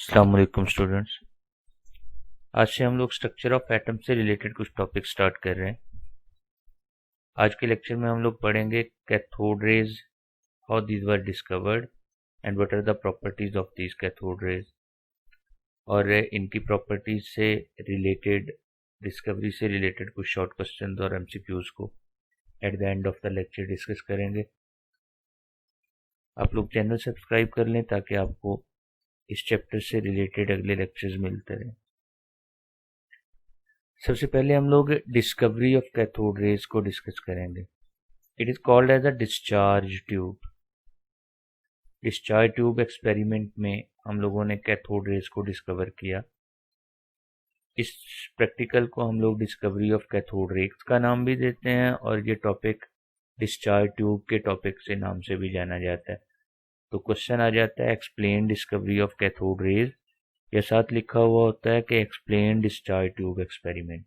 अस्सलाम वालेकुम स्टूडेंट्स। आज से हम लोग स्ट्रक्चर ऑफ एटम से रिलेटेड कुछ टॉपिक स्टार्ट कर रहे हैं। आज के लेक्चर में हम लोग पढ़ेंगे cathode rays, how these were discovered and what are the properties of these cathode rays, और इनकी प्रॉपर्टीज से रिलेटेड, डिस्कवरी से रिलेटेड कुछ शॉर्ट क्वेश्चंस और एमसीक्यूज को at the end of the lecture discuss करेंगे। आप लोग चैनल सब्सक्राइब कर लें ताकि आपको इस चैप्टर से रिलेटेड अगले लेक्चर्स मिलते रहें। सबसे पहले हम लोग डिस्कवरी ऑफ कैथोड रेज को डिस्कस करेंगे। It is called as a discharge tube. Discharge tube experiment में हम लोगों ने कैथोड रेज को डिस्कवर किया। इस प्रैक्टिकल को हम लोग डिस्कवरी ऑफ कैथोड रेज का नाम भी देते हैं और ये टॉपिक डिस्चार्ज ट्यूब के टॉपिक से नाम से भी जाना जाता है। तो क्वेश्चन आ जाता है explain discovery of cathode raise, या साथ लिखा हुआ होता है कि एक्सप्लेन डिस्चार्ज ट्यूब एक्सपेरिमेंट।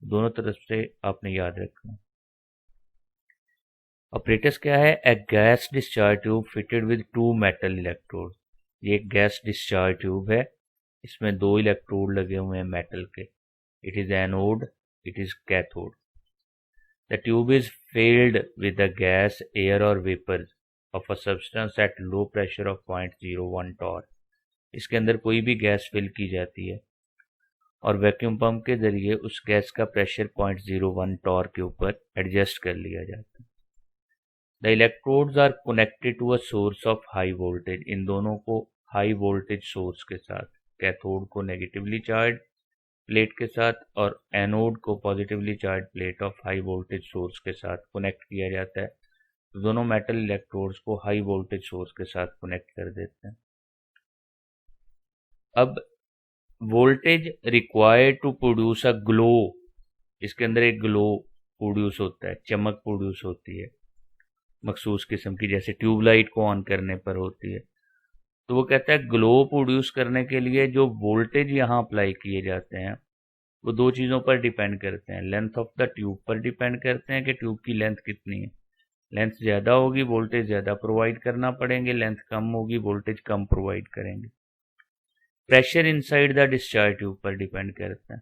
दोनों तरफ से आपने याद रखना। ऑपरेटर्स क्या है? A gas discharge tube fitted with 2 metal electrode. ये एक गैस डिस्चार्ज ट्यूब है, इसमें 2 इलेक्ट्रोड लगे हुए हैं मेटल के। It is anode, it is cathode. The tube is filled with the gas, air और vapour of a substance at low pressure of 0.01 torr. इसके अंदर कोई भी गैस फिल की जाती है और वैक्यूम पंप के जरिए उस गैस का प्रेशर 0.01 टॉर के ऊपर एडजस्ट कर लिया जाता है। The electrodes are connected to a source of high voltage. इन दोनों को हाई वोल्टेज सोर्स के साथ, कैथोड को नेगेटिवली चार्ज प्लेट के साथ और एनोड को positively charge plate of high voltage source के साथ कनेक्ट किया जाता है। तो दोनों मेटल इलेक्ट्रोड्स को हाई वोल्टेज सोर्स के साथ कनेक्ट कर देते हैं। अब voltage required to produce a glow, इसके अंदर एक ग्लो प्रोड्यूस होता है, चमक प्रोड्यूस होती है मखसूस किस्म की, जैसे ट्यूबलाइट को ऑन करने पर होती है। तो वो कहता है ग्लो प्रोड्यूस करने के लिए जो वोल्टेज यहाँ अप्लाई किए जाते हैं वो 2 चीज़ों पर डिपेंड करते हैं। लेंथ ऑफ द ट्यूब पर डिपेंड करते हैं कि ट्यूब की लेंथ कितनी है। लेंथ ज़्यादा होगी वोल्टेज ज़्यादा प्रोवाइड करना पड़ेंगे, लेंथ कम होगी वोल्टेज कम प्रोवाइड करेंगे। Pressure inside the discharge tube पर डिपेंड करता है।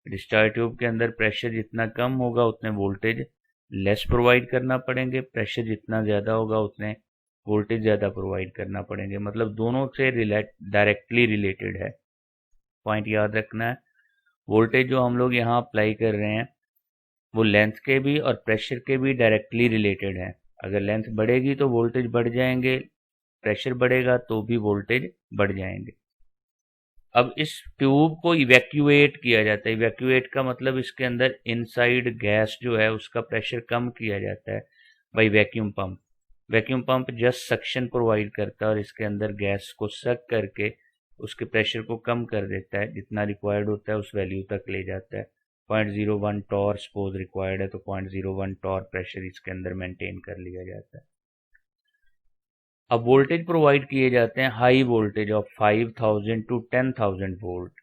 डिस्चार्ज ट्यूब के अंदर प्रेशर जितना कम होगा उतने वोल्टेज लेस प्रोवाइड करना पड़ेंगे, प्रेशर जितना ज़्यादा होगा उतने वोल्टेज ज़्यादा प्रोवाइड करना पड़ेंगे। मतलब दोनों से डायरेक्टली रिलेटेड है। पॉइंट याद रखना है, वोल्टेज जो हम लोग यहाँ अप्लाई कर रहे हैं वो लेंथ के भी और प्रेशर के भी डायरेक्टली रिलेटेड है। अगर लेंथ बढ़ेगी तो वोल्टेज बढ़ जाएंगे, प्रेशर बढ़ेगा तो भी वोल्टेज बढ़ जाएंगे। अब इस ट्यूब को इवैक्यूएट किया जाता है। इवैक्यूएट का मतलब इसके अंदर इनसाइड गैस जो है उसका प्रेशर कम किया जाता है by vacuum pump. Vacuum pump just suction provide करता है और इसके अंदर गैस को सक करके उसके प्रेशर को कम कर देता है, जितना रिक्वायर्ड होता है उस वैल्यू तक ले जाता है। 0.01 टॉर सपोज रिक्वायर्ड है तो 0.01 टॉर प्रेशर इसके अंदर मेंटेन कर लिया जाता है। अब वोल्टेज प्रोवाइड किए जाते हैं high voltage of 5000 to 10,000 volt.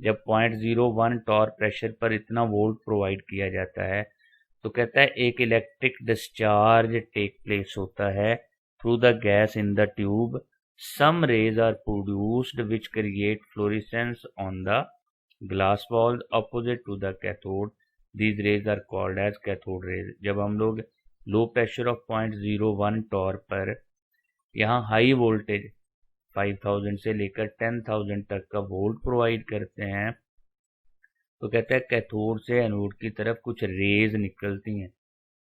जब 0.01 टॉर प्रेशर पर इतना वोल्ट प्रोवाइड किया जाता है तो कहता है एक इलेक्ट्रिक डिस्चार्ज टेक प्लेस होता है through the gas in the tube. Some rays are produced which create fluorescence on the glass wall opposite to the cathode. These rays are called as cathode rays. जब हम लोग लो pressure of 0.01 Tor पर यहाँ high voltage 5000 से लेकर 10,000 तक का volt provide करते हैं तो कहता है कैथोड से एनोड की तरफ कुछ रेज निकलती हैं।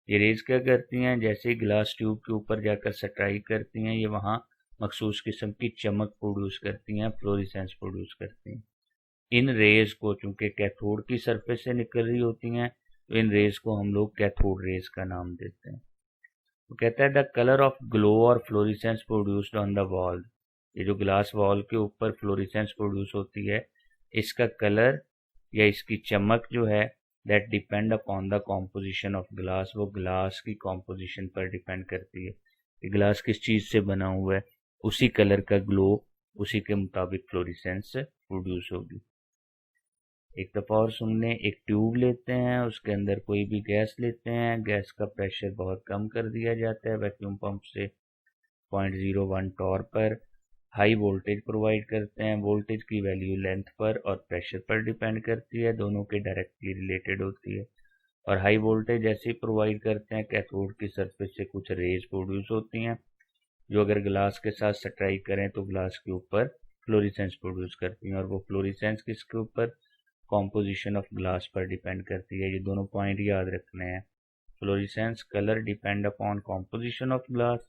ये रेज क्या करती हैं? जैसे ही ग्लास ट्यूब के ऊपर जाकर स्ट्राइक करती हैं ये वहाँ मखसूस किस्म की चमक प्रोड्यूस करती हैं, फ्लोरेसेंस प्रोड्यूस करती हैं। इन रेज को चूंकि कैथोड की सरफेस से निकल रही होती हैं तो इन रेज को हम लोग कैथोड रेज का नाम देते हैं। तो कहता है द कलर ऑफ ग्लो और fluorescence produced on the wall. ये जो ग्लास वॉल के ऊपर फ्लोरेसेंस प्रोड्यूस होती है इसका कलर या इसकी चमक जो है that depend upon the composition of glass. वो ग्लास की कॉम्पोजिशन पर डिपेंड करती है कि ग्लास किस चीज़ से बना हुआ है, उसी कलर का ग्लो, उसी के मुताबिक फ्लोरेसेंस प्रोड्यूस होगी। एक दफ़ा और सुन लें, एक ट्यूब लेते हैं, उसके अंदर कोई भी गैस लेते हैं, गैस का प्रेशर बहुत कम कर दिया जाता है वैक्यूम पंप से 0.01 टॉर पर। हाई वोल्टेज प्रोवाइड करते हैं। वोल्टेज की वैल्यू लेंथ पर और प्रेशर पर डिपेंड करती है, दोनों के डायरेक्टली रिलेटेड होती है। और हाई वोल्टेज ऐसे प्रोवाइड करते हैं, कैथोड की सरफेस से कुछ रेज प्रोड्यूस होती हैं जो अगर ग्लास के साथ स्ट्राइक करें तो ग्लास के ऊपर फ्लोरिसेंस प्रोड्यूस करती हैं। और वो फ्लोरिसेंस किसके ऊपर, कॉम्पोजिशन ऑफ ग्लास पर डिपेंड करती है। ये दोनों पॉइंट याद रखने हैं। Florescence colour depend upon composition of glass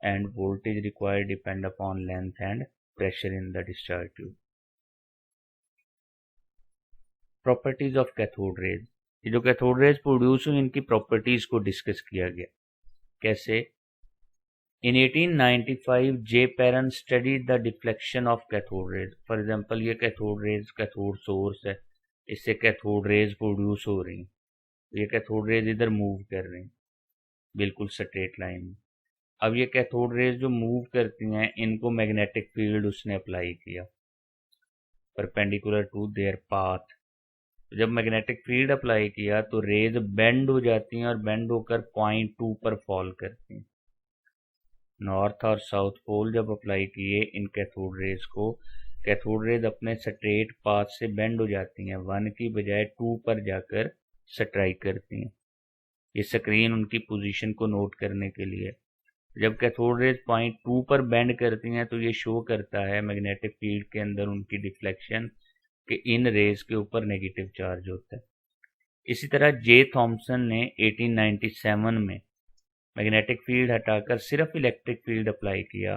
end voltage required depend upon length and pressure in the discharge tube. Properties of cathode raise, ये जो कैथोड रेज प्रोड्यूस हुई इनकी प्रॉपर्टीज को डिस्कस किया गया। कैसे? In 1895, J. Perrin studied the deflection of cathode rays. For example, ये cathode rays cathode source है, इससे कैथोड रेज प्रोड्यूस हो रही, ये कैथोड रेज इधर मूव कर रही बिल्कुल स्ट्रेट लाइन में। अब ये कैथोड रेज जो मूव करती हैं इनको मैग्नेटिक फील्ड उसने अप्लाई किया परपेंडिकुलर टू देयर पाथ। जब मैग्नेटिक फील्ड अप्लाई किया तो रेज बेंड हो जाती हैं और बेंड होकर पॉइंट 2 पर फॉल करती हैं। नॉर्थ और साउथ पोल जब अप्लाई किए इन कैथोड रेज को, कैथोड रेज अपने स्ट्रेट पाथ से बेंड हो जाती हैं, 1 की बजाय 2 पर जाकर स्ट्राइक करती हैं। ये स्क्रीन उनकी पोजीशन को नोट करने के लिए। जब कैथोड रेज पॉइंट 2 पर बेंड करती हैं तो ये शो करता है मैग्नेटिक फील्ड के अंदर उनकी डिफ्लेक्शन कि इन रेज के ऊपर नेगेटिव चार्ज होता है। इसी तरह जे थॉम्सन ने 1897 में मैग्नेटिक फील्ड हटाकर सिर्फ इलेक्ट्रिक फील्ड अप्लाई किया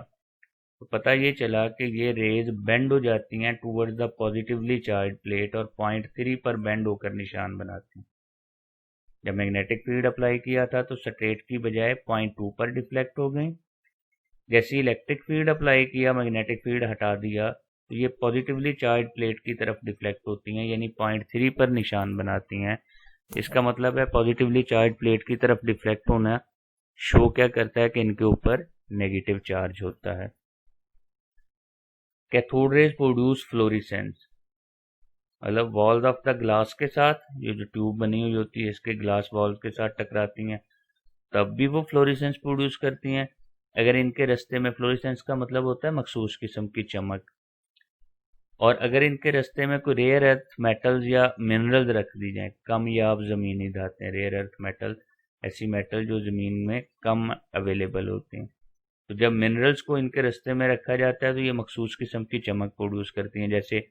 तो पता ये चला कि ये रेज बेंड हो जाती हैं towards the positively charge plate और पॉइंट 3 पर बेंड होकर निशान बनाती हैं। जब मैग्नेटिक फील्ड अप्लाई किया था तो स्ट्रेट की बजाय पॉइंट 2 पर डिफ्लेक्ट हो गई। जैसे इलेक्ट्रिक फील्ड अप्लाई किया, मैग्नेटिक फील्ड हटा दिया तो ये पॉजिटिवली चार्ज प्लेट की तरफ डिफ्लेक्ट होती हैं, यानी पॉइंट 3 पर निशान बनाती हैं। इसका मतलब है पॉजिटिवली चार्ज प्लेट की तरफ डिफ्लेक्ट होना शो क्या करता है कि इनके ऊपर नेगेटिव चार्ज होता है। कैथोड रेज प्रोड्यूस फ्लोरिसेंस, मतलब वॉल्स ऑफ द ग्लास के साथ, ये जो ट्यूब बनी हुई होती है इसके ग्लास वॉल्स के साथ टकराती हैं तब भी वो फ्लोरिसेंस प्रोड्यूस करती हैं। अगर इनके रास्ते में, फ्लोरिसेंस का मतलब होता है मखसूस किस्म की चमक, और अगर इनके रास्ते में कोई रेयर अर्थ मेटल्स या मिनरल्स रख दी जाएं, कम याब ज़मीनी धातें, रेयर अर्थ मेटल, ऐसी मेटल जो ज़मीन में कम अवेलेबल होती हैं, तो जब मिनरल्स को इनके रास्ते में रखा जाता है तो ये मखसूस किस्म की चमक प्रोड्यूस करती हैं। जैसे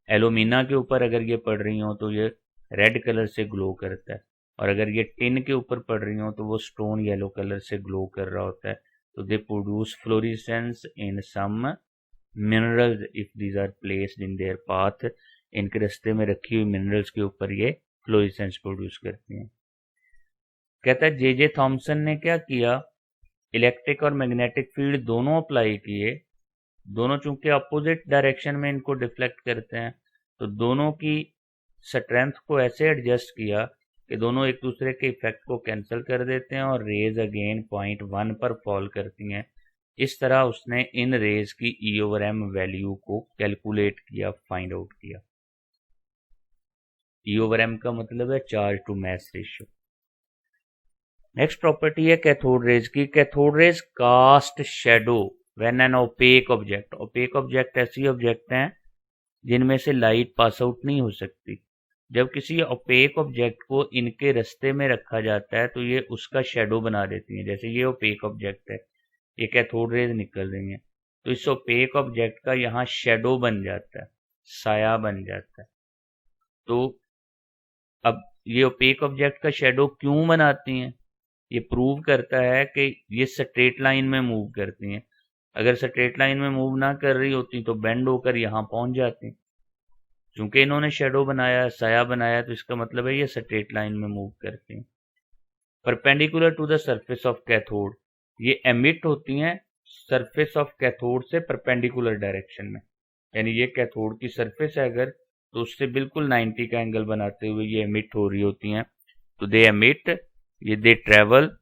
एलुमिना के ऊपर अगर ये पड़ रही हो तो ये रेड कलर से ग्लो करता है, और अगर ये टिन के ऊपर पड़ रही हो तो वो स्टोन येलो कलर से ग्लो कर रहा होता है। तो they produce fluorescence in some minerals if these are placed in their path. इनके रास्ते में रखी हुई मिनरल्स के ऊपर ये फ्लोरिसेंस प्रोड्यूस करती हैं। कहता है जे थॉम्सन ने क्या किया, इलेक्ट्रिक और मैग्नेटिक फील्ड दोनों अप्लाई किए, दोनों चूंकि अपोजिट डायरेक्शन में इनको डिफ्लेक्ट करते हैं तो दोनों की स्ट्रेंथ को ऐसे एडजस्ट किया कि दोनों एक दूसरे के इफेक्ट को कैंसिल कर देते हैं और रेज अगेन पॉइंट 1 पर फॉल करती हैं। इस तरह उसने इन रेज की E/M वैल्यू को कैलकुलेट किया, फाइंड आउट किया। E/M का मतलब है charge to mass ratio. Next property है कैथोड रेज की। Cathode rays cast shadow when an opaque object, opaque object ऐसी ऑब्जेक्ट हैं जिनमें से लाइट पास आउट नहीं हो सकती। जब किसी ओपेक ऑब्जेक्ट को इनके रास्ते में रखा जाता है तो ये उसका शेडो बना देती हैं। जैसे ये ओपेक ऑब्जेक्ट है, ये कैथोड रेज निकल रही हैं तो इस ओपेक ऑब्जेक्ट का यहाँ शेडो बन जाता है, साया बन जाता है। तो अब ये ओपेक ऑब्जेक्ट का शेडो क्यों बनाती हैं, ये प्रूव करता है कि ये स्ट्रेट लाइन में मूव करती हैं। अगर स्ट्रेट लाइन में मूव ना कर रही होती तो बेंड होकर यहाँ पहुंच जाती। चूंकि इन्होंने शेडो बनाया, साया बनाया, तो इसका मतलब है ये स्ट्रेट लाइन में मूव करती हैं। Perpendicular to the surface of cathode, ये एमिट होती हैं सरफेस ऑफ कैथोड से परपेंडिकुलर डायरेक्शन में, यानी ये कैथोड की सरफेस है अगर तो उससे बिल्कुल 90 का एंगल बनाते हुए ये एमिट हो रही होती हैं। तो दे एमिट, ये they travel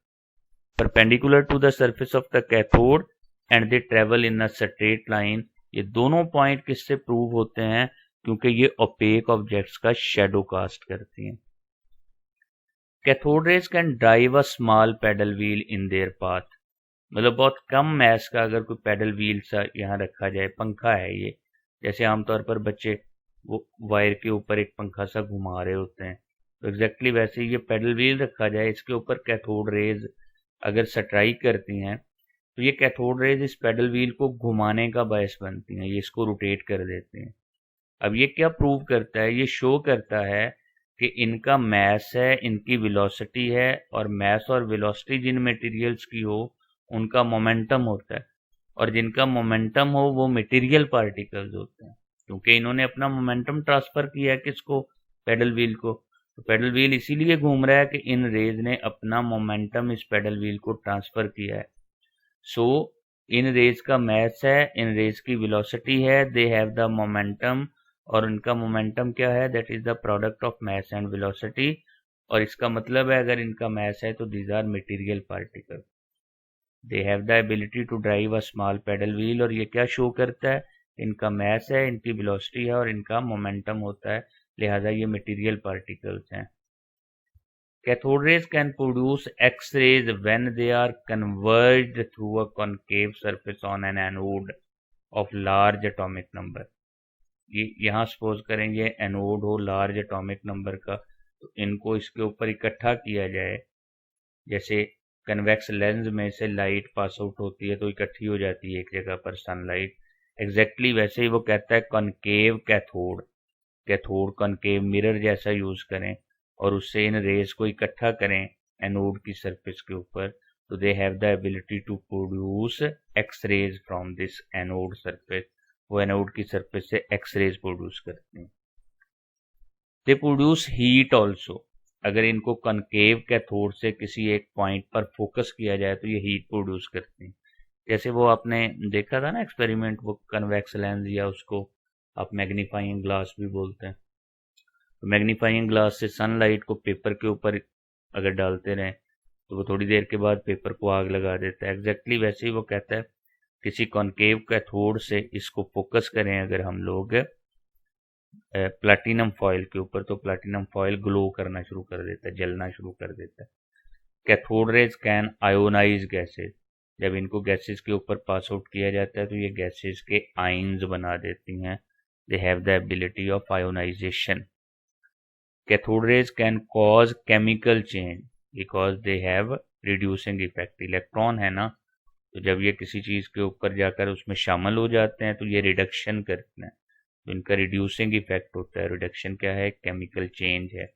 perpendicular to the surface of the cathode and they travel in a straight line. ये दोनों पॉइंट किससे प्रूव होते हैं, क्योंकि ये ओपेक ऑब्जेक्ट्स का शेडो कास्ट करती हैं। Cathode rays can drive a small paddle wheel in their path, मतलब बहुत कम मैस का अगर कोई पैडल व्हील सा यहाँ रखा जाए, पंखा है ये, जैसे आमतौर पर बच्चे वो वायर के ऊपर एक पंखा सा घुमा रहे होते हैं, तो एग्जैक्टली वैसे ही ये पैडल व्हील रखा जाए, इसके ऊपर कैथोड रेज अगर स्ट्राइक करती हैं तो ये कैथोड रेज इस पैडल व्हील को घुमाने का बायस बनती हैं, ये इसको रोटेट कर देते हैं। अब ये क्या प्रूव करता है, ये शो करता है कि इनका मैस है, इनकी वेलोसिटी है, और मैस और वेलोसिटी जिन मटेरियल्स की हो उनका मोमेंटम होता है, और जिनका मोमेंटम हो वो मटेरियल पार्टिकल्स होते हैं, क्योंकि इन्होंने अपना मोमेंटम ट्रांसफर किया है किसको, पैडल व्हील को। तो पैडल व्हील इसीलिए घूम रहा है कि इन रेज ने अपना मोमेंटम इस पैडल व्हील को ट्रांसफर किया है। सो इन रेज का मैस है, इन रेज की वेलोसिटी है, दे हैव द मोमेंटम, और उनका मोमेंटम क्या है, that is the product of mass and velocity. और इसका मतलब है अगर इनका मैस है तो these are material particle, they have the ability to drive a small paddle wheel. और ये क्या शो करता है, इनका मैस है, इनकी वेलोसिटी है, और इनका मोमेंटम होता है, लिहाजा ये मटेरियल पार्टिकल्स हैं। Cathode rays can produce X-rays when they are converged through a concave surface on an anode of large atomic number। ये यहाँ सपोज करेंगे एनोड हो लार्ज एटॉमिक नंबर का, तो इनको इसके ऊपर इकट्ठा किया जाए, जैसे कन्वेक्स लेंस में से लाइट पास आउट होती है तो इकट्ठी हो जाती है एक जगह पर सनलाइट, एग्जैक्टली वैसे ही वो कहता है concave cathode, cathode concave mirror जैसा यूज करें और उससे इन रेज को इकट्ठा करें एनोड की सरफेस के ऊपर, तो they have the ability to produce x rays from this anode surface. वो एनोड की सरफेस से एक्स रेज प्रोड्यूस करते हैं। दे प्रोड्यूस हीट ऑल्सो, अगर इनको कनकेव कैथोड से किसी एक पॉइंट पर फोकस किया जाए तो ये हीट प्रोड्यूस करते हैं। जैसे वो आपने देखा था ना एक्सपेरिमेंट, वो कन्वेक्स लेंस, या उसको आप मैग्नीफाइंग ग्लास भी बोलते हैं। तो मैग्नीफाइंग ग्लास से सनलाइट को पेपर के ऊपर अगर डालते रहें तो वो थोड़ी देर के बाद पेपर को आग लगा देता है। एग्जैक्टली वैसे ही वो कहता है किसी कॉनकेव कैथोड से इसको फोकस करें अगर हम लोग प्लैटिनम फॉयल के ऊपर, तो प्लैटिनम फॉयल ग्लो करना शुरू कर देता है, जलना शुरू कर देता है। Cathode rays can ionise gases, जब इनको गैसेज के ऊपर पास आउट किया जाता है तो ये गैसेज के आयंस बना देती हैं, they have the ability of ionisation. Cathode rays can cause chemical change because they have reducing effect. Electron है ना, तो जब ये किसी चीज के ऊपर जाकर उसमें शामिल हो जाते हैं तो ये रिडक्शन करते हैं, तो इनका रिड्यूसिंग इफेक्ट होता है। रिडक्शन क्या है, केमिकल चेंज है।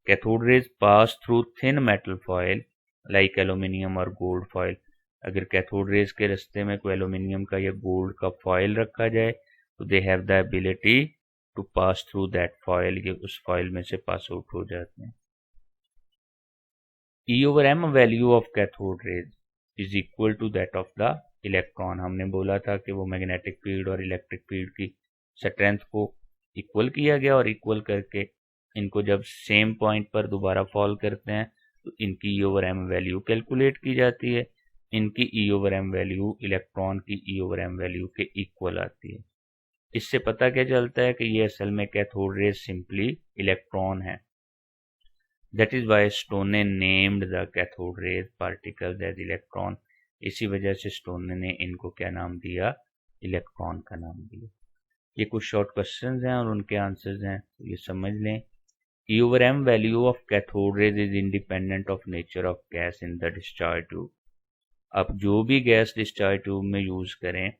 Cathode raise pass through thin metal foil like aluminium और गोल्ड फॉयल, अगर कैथोड रेज के रास्ते में कोई एल्यूमिनियम का या गोल्ड का फॉयल रखा जाए तो they have the ability to pass through that foil, ये उस फॉयल में से पास आउट हो जाते हैं। E/m value of cathode rays is equal to that of the electron. हमने बोला था कि वो मैग्नेटिक फील्ड और इलेक्ट्रिक फील्ड की स्ट्रेंथ को इक्वल किया गया, और इक्वल करके इनको जब सेम पॉइंट पर दोबारा फॉल करते हैं तो इनकी E/m वैल्यू कैलकुलेट की जाती है। इनकी E/m वैल्यू इलेक्ट्रॉन की E/m वैल्यू के इक्वल आती है। इससे पता क्या चलता है कि ये असल में कैथोड रेज सिंपली इलेक्ट्रॉन है। That is why Stoney named the cathode rays particles as electron. इसी वजह से स्टोने ने इनको क्या नाम दिया, इलेक्ट्रॉन का नाम दिया। ये कुछ शॉर्ट क्वेश्चंस हैं और उनके आंसर्स हैं, तो ये समझ लें। E/m value of cathode rays is independent of nature of gas in the discharge tube. आप जो भी गैस डिस्चार्ज ट्यूब में यूज करें,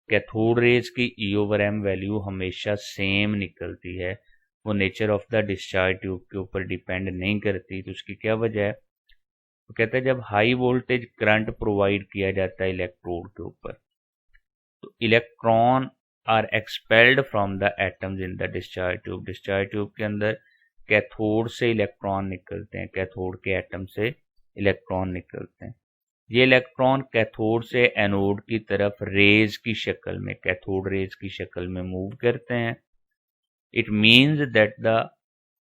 कैथोड रेज की E/m वैल्यू हमेशा सेम निकलती है, वो nature of the discharge tube के ऊपर डिपेंड नहीं करती। तो उसकी क्या वजह है, वो कहता है जब हाई वोल्टेज करंट प्रोवाइड किया जाता है इलेक्ट्रोड के ऊपर, तो electron are expelled from the atoms in the discharge tube. Discharge tube के अंदर कैथोड से इलेक्ट्रॉन निकलते हैं, कैथोड के एटम से इलेक्ट्रॉन निकलते हैं। ये इलेक्ट्रॉन कैथोड से एनोड की तरफ रेज की शक्ल में, कैथोड रेज की शक्ल में मूव करते हैं। It means that the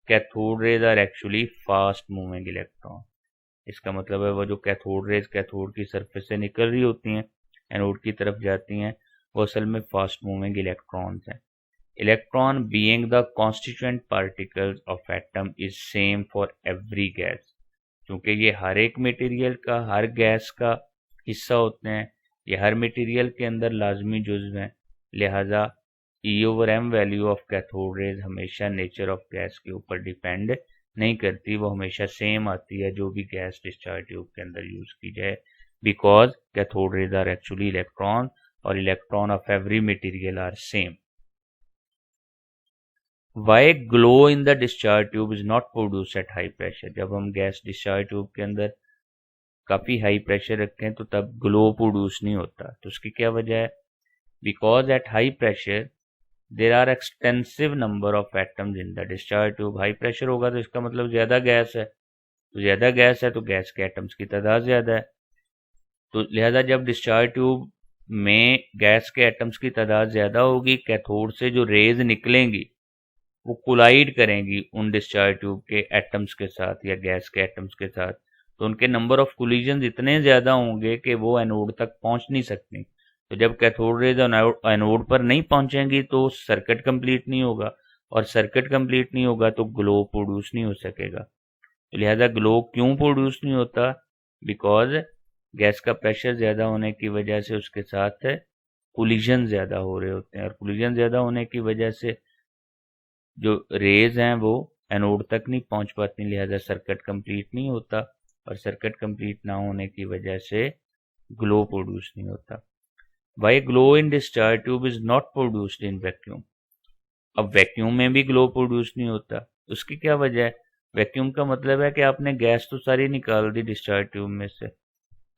cathode rays are actually fast moving electron. इसका मतलब है वो जो कैथोड रेज कैथोड की सरफेस से निकल रही होती हैं, एनोड की तरफ जाती हैं, वो असल में फास्ट मूविंग इलेक्ट्रॉन्स हैं। Electron being the constituent particles of atom is same for every gas, क्योंकि ये हर एक मटेरियल का, हर गैस का हिस्सा होते हैं, ये हर मटेरियल के अंदर लाजमी जुज़्व हैं। लिहाजा E/M value of cathode raise हमेशा नेचर ऑफ गैस के ऊपर डिपेंड नहीं करती, वो हमेशा सेम आती है जो भी गैस डिस्चार्ज ट्यूब के अंदर यूज़ की जाए, because cathode rays are actually electron और electron of every material are same. Why glow in the discharge tube is not produce at high pressure. जब हम गैस डिस्चार्ज ट्यूब के अंदर काफ़ी हाई प्रेशर रखें तो तब ग्लो प्रोड्यूस नहीं होता। तो उसकी क्या वजह है? Because at high pressure there are extensive number of atoms in the discharge tube. High pressure होगा तो इसका मतलब ज़्यादा गैस है, तो ज़्यादा गैस है तो गैस के एटम्स की तादाद ज़्यादा है। तो लिहाजा जब डिस्चार्ज ट्यूब में गैस के एटम्स की तादाद ज़्यादा होगी, कैथोड से जो रेज निकलेंगी वो कोलाइड करेंगी उन डिस्चार्ज ट्यूब के एटम्स के साथ या गैस के एटम्स के साथ, तो उनके नंबर ऑफ कोलिजन इतने ज़्यादा होंगे कि वो एनोड तक पहुंच नहीं सकती। तो जब कैथोड रेज एनोड पर नहीं पहुंचेंगी तो सर्किट कंप्लीट नहीं होगा, और सर्किट कंप्लीट नहीं होगा तो ग्लो प्रोड्यूस नहीं हो सकेगा। तो लिहाजा ग्लो क्यों प्रोड्यूस नहीं होता? बिकॉज गैस का प्रेशर ज़्यादा होने की वजह से उसके साथ कोलिजन ज़्यादा हो रहे होते हैं, और कोलिजन ज़्यादा होने की वजह से जो रेज हैं वो एनोड तक नहीं पहुंच पाती, लिहाजा सर्किट कंप्लीट नहीं होता, और सर्किट कंप्लीट ना होने की वजह से ग्लो प्रोड्यूस नहीं होता। Why glow in discharge tube is not produced in vacuum. अब वैक्यूम में भी ग्लो प्रोड्यूस नहीं होता, उसकी क्या वजह है? वैक्यूम का मतलब है कि आपने गैस तो सारी निकाल दी डिस्चार्ज ट्यूब में से,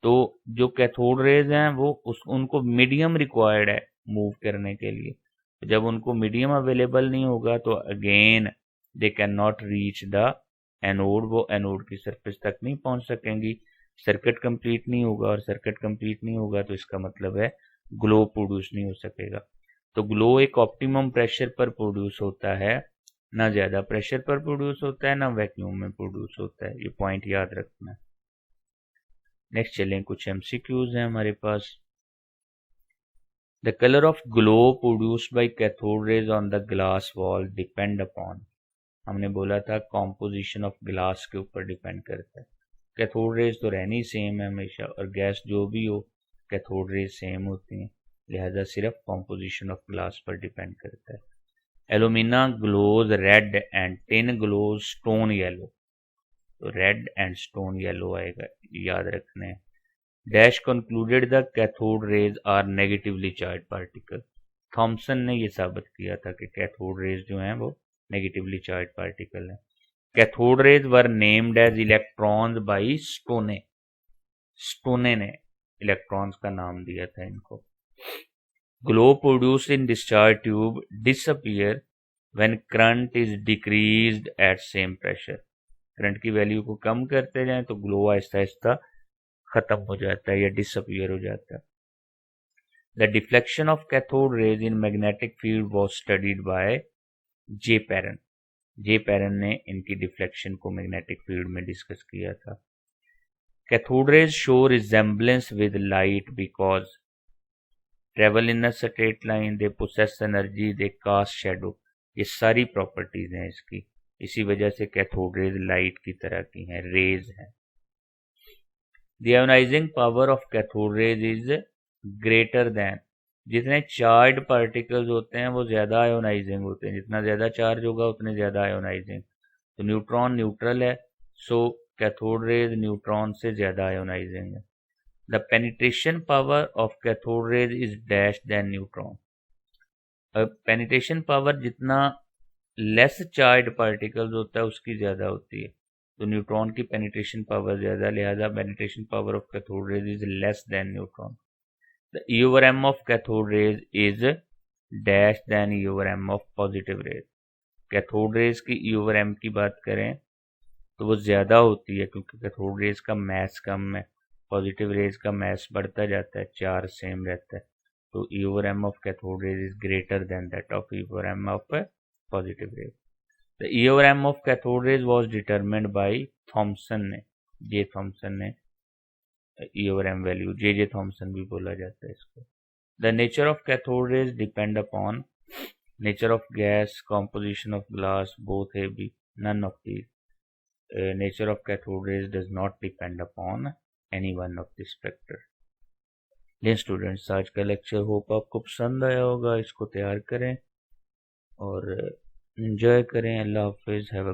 तो जो कैथोड रेज हैं वो उनको मीडियम रिक्वायर्ड है मूव करने के लिए। जब उनको मीडियम अवेलेबल नहीं होगा तो again they can not reach the anode, वो एनोड की सरफेस तक नहीं पहुंच सकेंगी, सर्किट कंप्लीट नहीं होगा, और सर्किट कंप्लीट नहीं होगा तो इसका मतलब है ग्लो प्रोड्यूस नहीं हो सकेगा। तो ग्लो एक ऑप्टिमम प्रेशर पर प्रोड्यूस होता है, ना ज़्यादा प्रेशर पर प्रोड्यूस होता है, ना वैक्यूम में प्रोड्यूस होता है, ये पॉइंट याद रखना है। नेक्स्ट चलें, कुछ MCQs हैं हमारे पास। The color of glow produced by cathode rays on the glass wall depend upon, हमने बोला था कॉम्पोजिशन ऑफ ग्लास के ऊपर डिपेंड करता है। कैथोड रेज तो रहनी सेम है हमेशा, और गैस जो भी हो कैथोड रेज सेम होती हैं, लिहाजा सिर्फ कॉम्पोजिशन ऑफ ग्लास पर डिपेंड करता है। Alumina glows red and tin glows stone yellow, तो रेड एंड स्टोन येलो आएगा, याद रखने हैं। Dash concluded the cathode rays are negatively charge particle. Thomson ने यह साबित किया था कि कैथोड रेज जो हैं वो नेगेटिवली चार्ज पार्टिकल हैं। Cathode rays were named as electrons by Stoney, Stoney ने इलेक्ट्रॉन्स का नाम दिया था इनको। Glow produced in discharge tube disappear when current is decreased at same pressure. Current की वैल्यू को कम करते जाएं तो ग्लो आहिस्ता आहिस्ता खत्म हो जाता है या डिसअपियर हो जाता है। The deflection of cathode raise in magnetic field was studied by J barren. J barren ने इनकी डिफ्लेक्शन को मैग्नेटिक फील्ड में डिस्कस किया था। Cathode rays show resemblance with light because travel in a straight line, they possess energy, they cast shadow. ये सारी properties हैं इसकी, इसी वजह से कैथोड रेज लाइट की तरह की हैं, रेज हैं। The ionizing power of cathode rays is greater than, जितने चार्ज पार्टिकल्स होते हैं वो ज़्यादा आयोनाइजिंग होते हैं, जितना ज़्यादा चार्ज होगा उतने ज़्यादा आयोनाइजिंग। तो न्यूट्रॉन न्यूट्रल है, सो कैथोड रेज न्यूट्रॉन से ज़्यादा आयोनाइजिंग है। The penetration power of cathode rays is dash than neutron. अब पेनिट्रेशन पावर जितना लेस चार्ज पार्टिकल्स होता है उसकी ज़्यादा होती है, तो न्यूट्रॉन की पेनिट्रेशन पावर ज़्यादा, लिहाजा penetration power of cathode rays is less than neutron. The E/M of cathode rays is dash than E/M of positive rays. Cathode rays की E/M की बात करें तो वो ज़्यादा होती है क्योंकि कैथोड रेज का मैस कम है, पॉजिटिव रेज का मैस बढ़ता जाता है, चार्ज सेम रहता है, तो E/M of cathode rays is greater than that of E/M of positive raise. The E/M of cathode rays was determined by Thomson ने, जे थॉमसन ने E/M वैल्यू, जे थॉमसन भी बोला जाता है इसको। The nature of cathode rays depend upon nature of gas, composition of glass, both have be none of these. Nature of cathode rays does not depend upon any one of this factor. लें students, आज का lecture hope आपको पसंद आया होगा। इसको तैयार करें और एंजॉय करें। अल्लाह हाफिज़। Have a